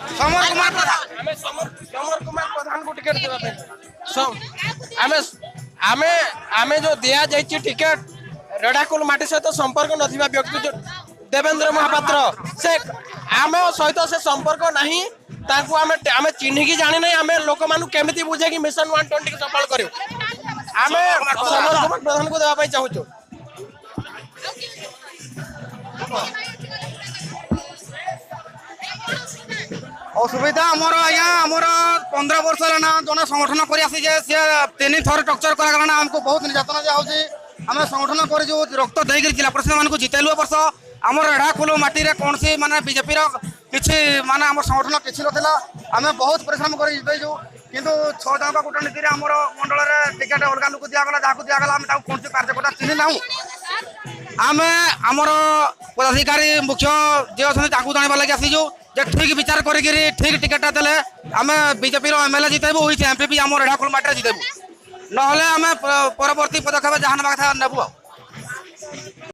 Summer Kumar प्रधान आमे summer Kumar प्रधान को ticket देवा पे आमे आमे आमे जो दिया जाइछि टिकट रेडाकुल माटी सहित संपर्क नथिबा व्यक्ति जो देवेंद्र महापात्र से आमे सहित से संपर्क नहीं ताकू आमे चिन्ह की जानि नहीं आमे लोक मानु केमिति बुझे कि मिशन 120 के सफल करियो आमे समर कुमार प्रधान को देवा पई चाहू छु असुविधा आमर आज्ञा आमर 15 वर्ष है जो संगठन कर 3 थर टक्चर करागला आमको बहुत निर्यातना दिखाई आम संगठन कर रक्त देकर जिला परिषद मान जितेलु वर्ष आम रेढ़ाखोल माटी कौन सी माने बीजेपी किसी माने आम संगठन किसी ना आम बहुत परिश्रम कर जितेजु किंतु 6 जन कूटनीति आमर मंडल में टिकेट अलग लोक दिगला जहाँ दिगला आम कौन कार्यकर्ता चिन्ह ना आम आमर पदाधिकारी मुख्य जी अच्छे जानवा लगे आसीजु जे ठीक विचार करी ठीक टिकेटा देले आम बीजेपी एमएलए जितेबू एमपी भी आम रेढ़ाखोल माटी जितेबू ना आम परवर्ती पदक्षेप जहाँ ना नेबू।